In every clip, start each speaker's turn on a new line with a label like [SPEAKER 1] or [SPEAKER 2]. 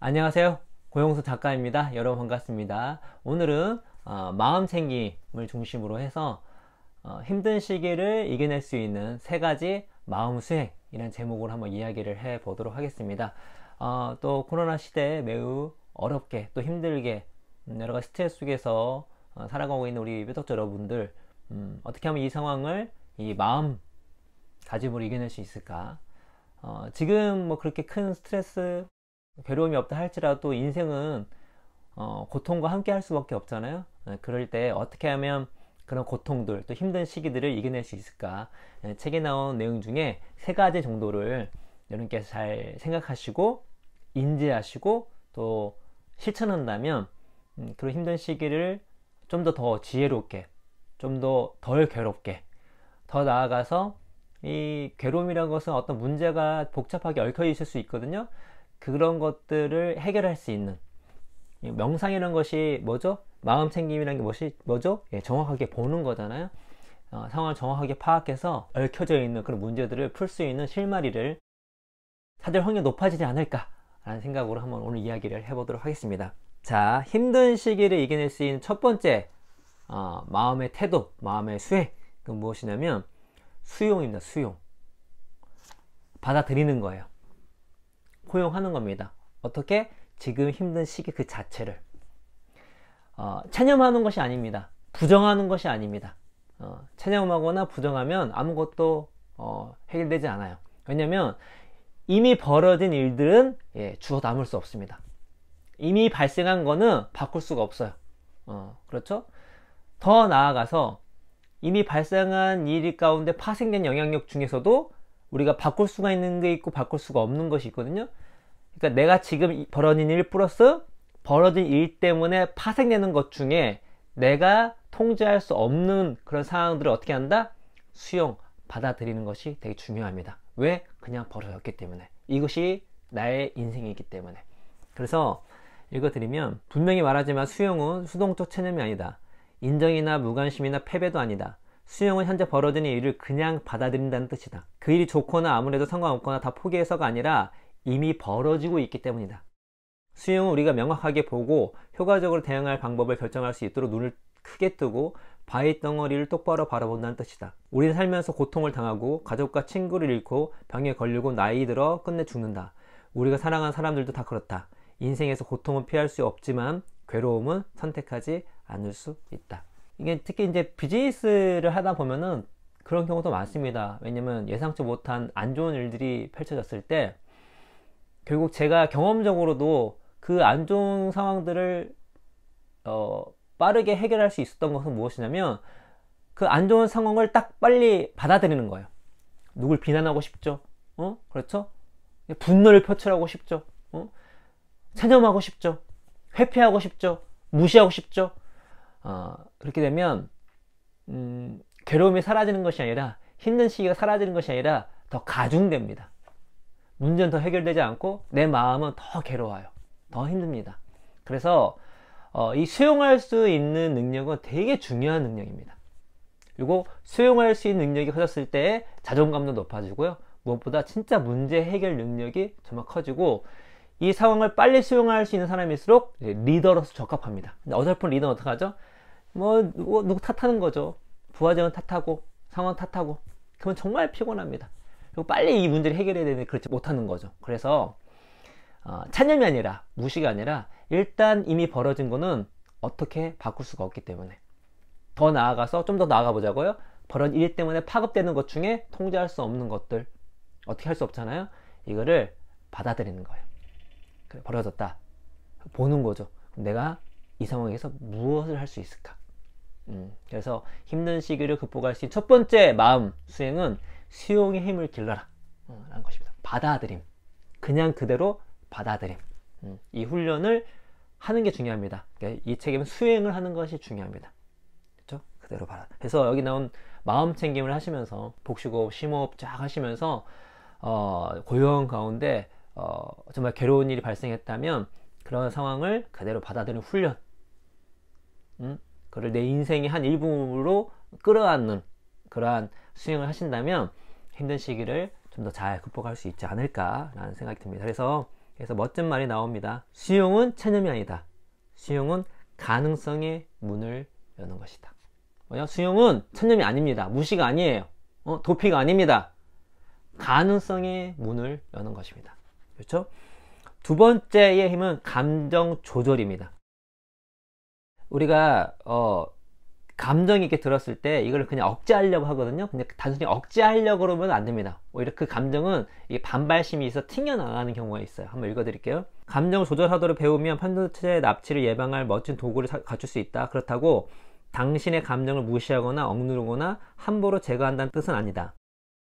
[SPEAKER 1] 안녕하세요. 고영수 작가입니다. 여러분 반갑습니다. 오늘은 마음 챙김을 중심으로 해서 힘든 시기를 이겨낼 수 있는 세 가지 마음 수행이라는 제목으로 한번 이야기를 해 보도록 하겠습니다. 또 코로나 시대에 매우 어렵게 또 힘들게 여러 가지 스트레스 속에서 살아가고 있는 우리 뼈덕자 여러분들, 어떻게 하면 이 상황을 이 마음 가짐으로 이겨낼 수 있을까? 지금 뭐 그렇게 큰 스트레스 괴로움이 없다 할지라도 인생은 고통과 함께 할 수밖에 없잖아요. 그럴 때 어떻게 하면 그런 고통들 또 힘든 시기들을 이겨낼 수 있을까? 책에 나온 내용 중에 세 가지 정도를 여러분께서 잘 생각하시고 인지하시고 또 실천한다면 그런 힘든 시기를 좀 더 지혜롭게, 좀 더 덜 괴롭게, 더 나아가서 이 괴로움이라는 것은 어떤 문제가 복잡하게 얽혀 있을 수 있거든요. 그런 것들을 해결할 수 있는 명상이라는 것이 뭐죠? 마음 챙김이라는 게 뭐죠? 정확하게 보는 거잖아요. 상황을 정확하게 파악해서 얽혀져 있는 그런 문제들을 풀 수 있는 실마리를 찾을 확률이 높아지지 않을까 라는 생각으로 한번 오늘 이야기를 해보도록 하겠습니다. 자, 힘든 시기를 이겨낼 수 있는 첫 번째 마음의 태도, 마음의 수행, 그건 무엇이냐면 수용입니다. 수용. 받아들이는 거예요. 포용하는 겁니다. 어떻게? 지금 힘든 시기 그 자체를 체념하는 것이 아닙니다. 부정하는 것이 아닙니다. 체념하거나 부정하면 아무것도 해결되지 않아요. 왜냐하면 이미 벌어진 일들은 주워 담을 수 없습니다. 이미 발생한 거는 바꿀 수가 없어요. 그렇죠? 더 나아가서 이미 발생한 일 가운데 파생된 영향력 중에서도 우리가 바꿀 수가 있는 게 있고 바꿀 수가 없는 것이 있거든요. 그러니까 내가 지금 벌어진 일 플러스 벌어진 일 때문에 파생되는 것 중에 내가 통제할 수 없는 그런 상황들을 어떻게 한다? 수용, 받아들이는 것이 되게 중요합니다. 왜? 그냥 벌어졌기 때문에. 이것이 나의 인생이기 때문에. 그래서 읽어드리면, 분명히 말하지만 수용은 수동적 체념이 아니다. 인정이나 무관심이나 패배도 아니다. 수용은 현재 벌어지는 일을 그냥 받아들인다는 뜻이다. 그 일이 좋거나 아무래도 상관없거나 다 포기해서가 아니라 이미 벌어지고 있기 때문이다. 수용은 우리가 명확하게 보고 효과적으로 대응할 방법을 결정할 수 있도록 눈을 크게 뜨고 바위 덩어리를 똑바로 바라본다는 뜻이다. 우리는 살면서 고통을 당하고 가족과 친구를 잃고 병에 걸리고 나이 들어 끝내 죽는다. 우리가 사랑하는 사람들도 다 그렇다. 인생에서 고통은 피할 수 없지만 괴로움은 선택하지 않을 수 있다. 이게 특히 이제 비즈니스를 하다 보면은 그런 경우도 많습니다. 왜냐면 예상치 못한 안 좋은 일들이 펼쳐졌을 때 결국 제가 경험적으로도 그 안 좋은 상황들을 빠르게 해결할 수 있었던 것은 무엇이냐면 그 안 좋은 상황을 딱 빨리 받아들이는 거예요. 누굴 비난하고 싶죠? 그렇죠? 분노를 표출하고 싶죠? 체념하고 싶죠? 회피하고 싶죠? 무시하고 싶죠? 그렇게 되면 괴로움이 사라지는 것이 아니라, 힘든 시기가 사라지는 것이 아니라 더 가중됩니다. 문제는 더 해결되지 않고 내 마음은 더 괴로워요. 더 힘듭니다. 그래서 이 수용할 수 있는 능력은 되게 중요한 능력입니다. 그리고 수용할 수 있는 능력이 커졌을 때 자존감도 높아지고요. 무엇보다 진짜 문제 해결 능력이 정말 커지고, 이 상황을 빨리 수용할 수 있는 사람일수록 리더로서 적합합니다. 근데 어설픈 리더는 어떡하죠? 누구 탓하는 거죠. 부하장은 탓하고 상황 탓하고, 그러면 정말 피곤합니다. 그리고 빨리 이 문제를 해결해야 되는데 그렇지 못하는 거죠. 그래서 체념이 아니라, 무시가 아니라 일단 이미 벌어진 거는 어떻게 바꿀 수가 없기 때문에, 더 나아가서 좀 더 나아가 보자고요. 벌어진 일 때문에 파급되는 것 중에 통제할 수 없는 것들, 어떻게 할 수 없잖아요. 이거를 받아들이는 거예요. 그래, 벌어졌다. 보는 거죠. 내가 이 상황에서 무엇을 할 수 있을까? 그래서 힘든 시기를 극복할 수 있는 첫 번째 마음 수행은 수용의 힘을 길러라 라는 것입니다. 받아들임. 그냥 그대로 받아들임. 이 훈련을 하는 게 중요합니다. 그러니까 이 책에는 수행을 하는 것이 중요합니다. 그렇죠? 그대로 받아. 그래서 여기 나온 마음 챙김을 하시면서 복식호흡, 심호흡 쫙 하시면서 고요한 가운데 정말 괴로운 일이 발생했다면 그런 상황을 그대로 받아들이는 훈련, 그걸 내 인생의 한 일부로 끌어안는 그러한 수행을 하신다면 힘든 시기를 좀 더 잘 극복할 수 있지 않을까 라는 생각이 듭니다. 그래서 그래서 멋진 말이 나옵니다. 수용은 체념이 아니다. 수용은 가능성의 문을 여는 것이다. 뭐냐? 수용은 체념이 아닙니다. 무시가 아니에요. 도피가 아닙니다. 가능성의 문을 여는 것입니다. 그렇죠? 두 번째의 힘은 감정 조절입니다. 우리가 감정이 이렇게 들었을 때 이걸 그냥 억제하려고 하거든요. 근데 단순히 억제하려고 그러면 안 됩니다. 오히려 그 감정은 이 반발심이 있어 튕겨나가는 경우가 있어요. 한번 읽어드릴게요. 감정을 조절하도록 배우면 편도체 납치를 예방할 멋진 도구를 갖출 수 있다. 그렇다고 당신의 감정을 무시하거나 억누르거나 함부로 제거한다는 뜻은 아니다.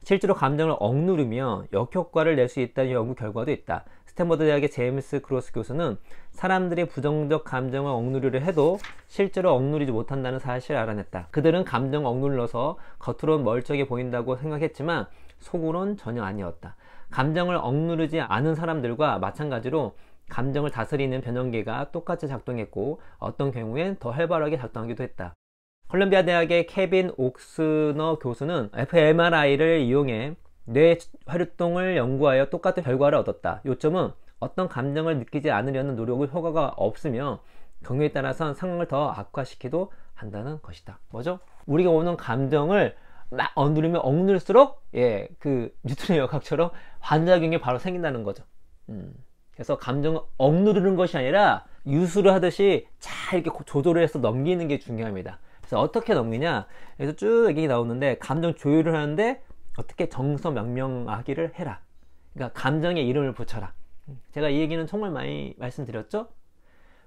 [SPEAKER 1] 실제로 감정을 억누르며 역효과를 낼 수 있다는 연구 결과도 있다. 스탠퍼드 대학의 제임스 크로스 교수는 사람들이 부정적 감정을 억누르려 해도 실제로 억누르지 못한다는 사실을 알아냈다. 그들은 감정을 억눌러서 겉으로는 멀쩡해 보인다고 생각했지만 속으로는 전혀 아니었다. 감정을 억누르지 않은 사람들과 마찬가지로 감정을 다스리는 변형계가 똑같이 작동했고 어떤 경우엔 더 활발하게 작동하기도 했다. 콜롬비아 대학의 케빈 옥스너 교수는 fMRI를 이용해 뇌 활동을 연구하여 똑같은 결과를 얻었다. 요점은 어떤 감정을 느끼지 않으려는 노력의 효과가 없으며 경우에 따라서는 상황을 더 악화시키기도 한다는 것이다. 뭐죠? 우리가 오는 감정을 막 억누르면 억누를수록 그 뉴턴의 역학처럼 반작용이 바로 생긴다는 거죠. 그래서 감정을 억누르는 것이 아니라 유수를 하듯이 잘 이렇게 조절을 해서 넘기는 게 중요합니다. 그래서 어떻게 넘기냐? 그래서 쭉 얘기 나오는데 감정 조율을 하는데 어떻게 정서명명하기를 해라. 그러니까 감정에 이름을 붙여라. 제가 이 얘기는 정말 많이 말씀드렸죠?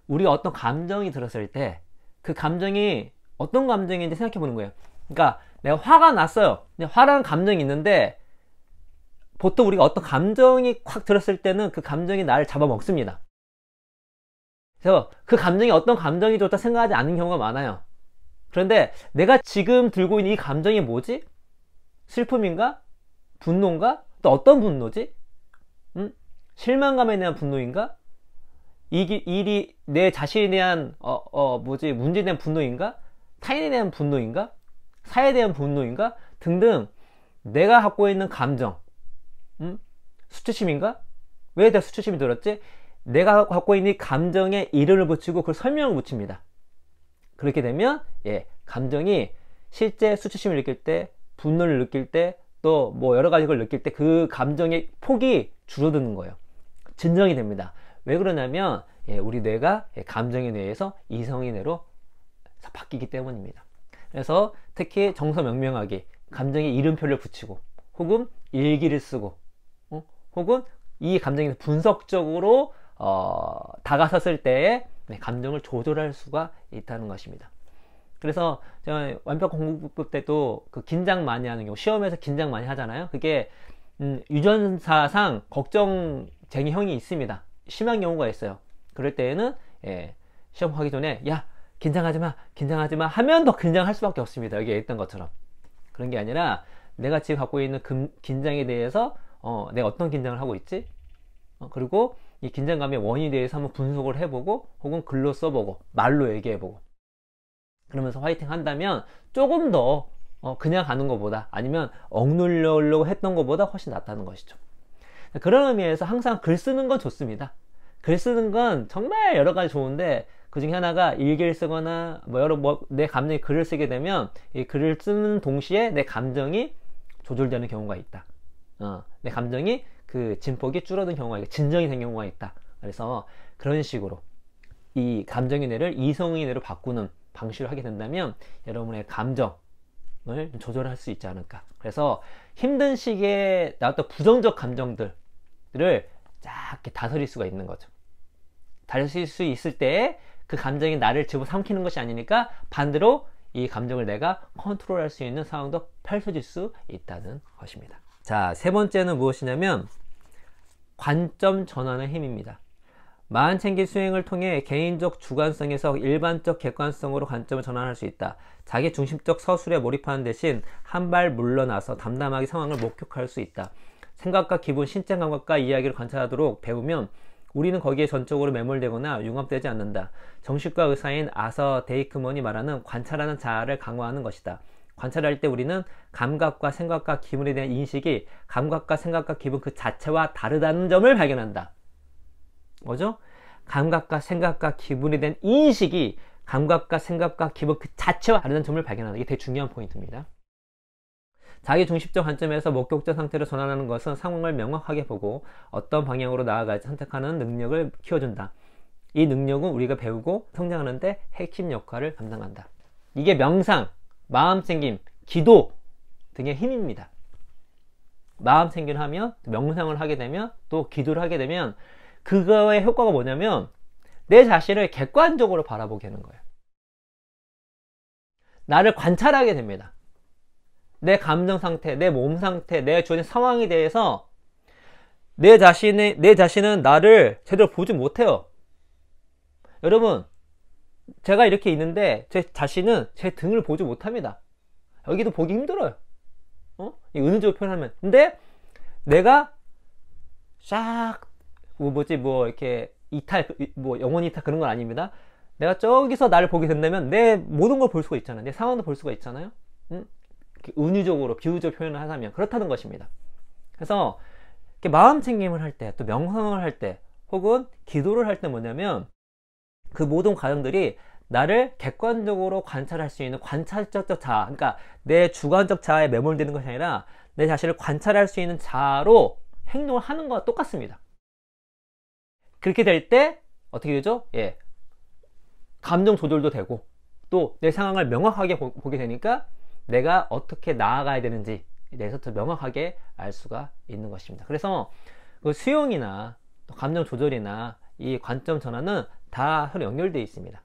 [SPEAKER 1] 우리가 어떤 감정이 들었을 때 그 감정이 어떤 감정인지 생각해 보는 거예요. 그러니까 내가 화가 났어요. 근데 화라는 감정이 있는데 보통 우리가 어떤 감정이 확 들었을 때는 그 감정이 나를 잡아먹습니다. 그래서 그 감정이 어떤 감정이 좋다 생각하지 않는 경우가 많아요. 그런데 내가 지금 들고 있는 이 감정이 뭐지? 슬픔인가? 분노인가? 또 어떤 분노지? 실망감에 대한 분노인가? 일이 내 자신에 대한 문제에 대한 분노인가? 타인에 대한 분노인가? 사회에 대한 분노인가? 등등 내가 갖고 있는 감정 수치심인가? 왜 내가 수치심이 들었지? 내가 갖고 있는 이 감정에 이름을 붙이고 그걸 설명을 붙입니다. 그렇게 되면 감정이 실제 수치심을 느낄 때, 분노를 느낄 때, 또 뭐 여러 가지 걸 느낄 때 그 감정의 폭이 줄어드는 거예요. 진정이 됩니다. 왜 그러냐면 우리 뇌가 감정의 뇌에서 이성의 뇌로 바뀌기 때문입니다. 그래서 특히 정서명명하기, 감정에 이름표를 붙이고 혹은 일기를 쓰고 혹은 이 감정에 분석적으로 다가섰을 때에 감정을 조절할 수가 있다는 것입니다. 그래서 제가 완벽 공부법 때도 그 긴장 많이 하는 경우, 시험에서 긴장 많이 하잖아요. 그게 유전사상 걱정쟁이형이 있습니다. 심한 경우가 있어요. 그럴 때에는 시험 가기 전에 야 긴장하지 마 하면 더 긴장할 수밖에 없습니다. 여기에 있던 것처럼. 그런 게 아니라 내가 지금 갖고 있는 긴장에 대해서 내가 어떤 긴장을 하고 있지? 그리고 이 긴장감의 원인에 대해서 한번 분석을 해보고 혹은 글로 써보고 말로 얘기해보고 그러면서 화이팅 한다면 조금 더 그냥 가는 것보다 아니면 억누르려고 했던 것보다 훨씬 낫다는 것이죠. 그런 의미에서 항상 글 쓰는 건 좋습니다. 글 쓰는 건 정말 여러 가지 좋은데 그 중에 하나가 일기를 쓰거나 내 감정이 글을 쓰게 되면 이 글을 쓰는 동시에 내 감정이 조절되는 경우가 있다. 내 감정이 그 진폭이 줄어든 경우가 있다. 진정이 된 경우가 있다. 그래서 그런 식으로 이 감정의 뇌를 이성의 뇌로 바꾸는 방식을 하게 된다면 여러분의 감정을 조절할 수 있지 않을까. 그래서 힘든 시기에 나왔던 부정적 감정들을 쫙 이렇게 다스릴 수가 있는 거죠. 다스릴 수 있을 때 그 감정이 나를 집어삼키는 것이 아니니까 반대로 이 감정을 내가 컨트롤할 수 있는 상황도 펼쳐질 수 있다는 것입니다. 자, 세 번째는 무엇이냐면 관점 전환의 힘입니다. 마음챙김 수행을 통해 개인적 주관성에서 일반적 객관성으로 관점을 전환할 수 있다. 자기 중심적 서술에 몰입하는 대신 한 발 물러나서 담담하게 상황을 목격할 수 있다. 생각과 기분, 신체 감각과 이야기를 관찰하도록 배우면 우리는 거기에 전적으로 매몰되거나 융합되지 않는다. 정신과 의사인 아서 데이크먼이 말하는 관찰하는 자아를 강화하는 것이다. 관찰할 때 우리는 감각과 생각과 기분에 대한 인식이 감각과 생각과 기분 그 자체와 다르다는 점을 발견한다. 뭐죠? 감각과 생각과 기분에 대한 인식이 감각과 생각과 기분 그 자체와 다르다는 점을 발견하는 게 되게 중요한 포인트입니다. 자기중심적 관점에서 목격자 상태로 전환하는 것은 상황을 명확하게 보고 어떤 방향으로 나아갈지 선택하는 능력을 키워준다. 이 능력은 우리가 배우고 성장하는데 핵심 역할을 감당한다. 이게 명상, 마음챙김, 기도 등의 힘입니다. 마음챙김을 하면, 명상을 하게 되면, 또 기도를 하게 되면 그거의 효과가 뭐냐면 내 자신을 객관적으로 바라보게 하는 거예요. 나를 관찰하게 됩니다. 내 감정 상태, 내 몸 상태, 내 주어진 상황에 대해서 내 자신은 나를 제대로 보지 못해요. 여러분, 제가 이렇게 있는데 제 자신은 제 등을 보지 못합니다. 여기도 보기 힘들어요. 은유적으로 표현하면. 근데 내가 싹 이렇게 이탈, 영혼 이탈 그런 건 아닙니다. 내가 저기서 나를 보게 된다면 내 모든 걸 볼 수가 있잖아요. 내 상황도 볼 수가 있잖아요. 은유적으로, 비유적 표현을 하자면 그렇다는 것입니다. 그래서 이렇게 마음챙김을 할 때, 또 명상을 할 때, 혹은 기도를 할 때 뭐냐면 그 모든 과정들이 나를 객관적으로 관찰할 수 있는 관찰적 자아, 그러니까 내 주관적 자아에 매몰되는 것이 아니라 내 자신을 관찰할 수 있는 자아로 행동을 하는 것과 똑같습니다. 그렇게 될 때 어떻게 되죠? 감정 조절도 되고 또 내 상황을 명확하게 보게 되니까 내가 어떻게 나아가야 되는지에 대해서 더 명확하게 알 수가 있는 것입니다. 그래서 그 수용이나 또 감정 조절이나 이 관점 전환은 다 서로 연결되어 있습니다.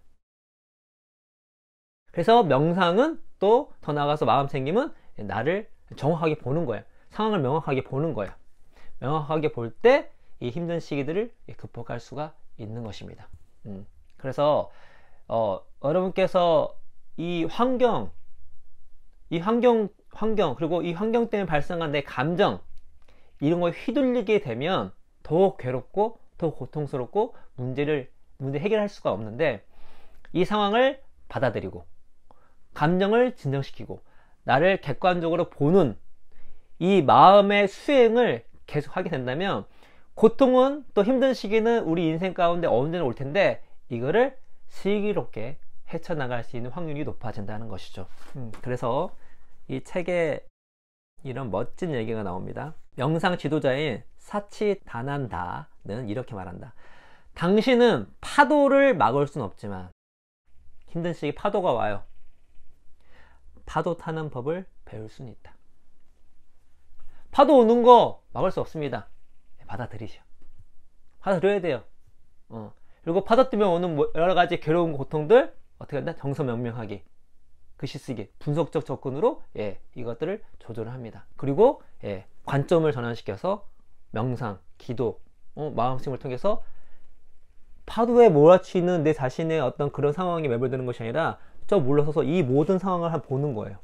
[SPEAKER 1] 그래서 명상은 또 더 나아가서 마음챙김은 나를 정확하게 보는 거예요. 상황을 명확하게 보는 거예요. 명확하게 볼 때 이 힘든 시기들을 극복할 수가 있는 것입니다. 그래서 여러분께서 이 환경 그리고 이 환경 때문에 발생한 내 감정 이런 거에 휘둘리게 되면 더욱 괴롭고 더 고통스럽고 문제 해결할 수가 없는데, 이 상황을 받아들이고 감정을 진정시키고 나를 객관적으로 보는 이 마음의 수행을 계속 하게 된다면 고통은 또 힘든 시기는 우리 인생 가운데 언제나 올 텐데 이거를 슬기롭게 헤쳐나갈 수 있는 확률이 높아진다는 것이죠. 그래서 이 책에 이런 멋진 얘기가 나옵니다. 명상 지도자인 사치다난다는 이렇게 말한다. 당신은 파도를 막을 수는 없지만 힘든 시기 파도가 와요. 파도 타는 법을 배울 수는 있다. 파도 오는 거 막을 수 없습니다. 받아들이죠. 받아들여야 돼요. 그리고 파도 때문에 오는 여러 가지 괴로운 고통들 어떻게 한다? 정서명명하게, 글씨 쓰기, 분석적 접근으로 이것들을 조절을 합니다. 그리고 관점을 전환시켜서 명상, 기도, 마음심을 통해서 파도에 몰아치는 내 자신의 어떤 그런 상황에 매몰되는 것이 아니라 저 물러서서 이 모든 상황을 한번 보는 거예요.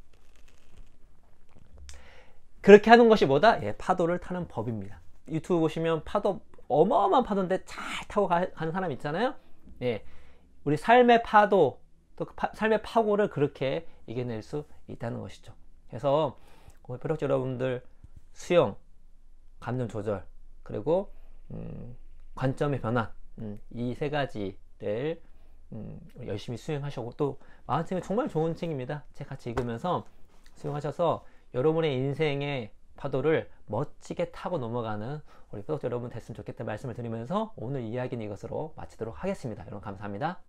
[SPEAKER 1] 그렇게 하는 것이 뭐다? 파도를 타는 법입니다. 유튜브 보시면 파도, 어마어마한 파도인데 잘 타고 가는 사람 있잖아요. 우리 삶의 파도, 또 삶의 파고를 그렇게 이겨낼 수 있다는 것이죠. 그래서 우리 표력자 여러분들 수영, 감정 조절, 그리고 관점의 변화, 이 세 가지를 열심히 수행하시고, 또 마음챙김 정말 좋은 책입니다. 책 같이 읽으면서 수행하셔서 여러분의 인생의 파도를 멋지게 타고 넘어가는 우리 표덕자 여러분 됐으면 좋겠다는 말씀을 드리면서 오늘 이야기는 이것으로 마치도록 하겠습니다. 여러분 감사합니다.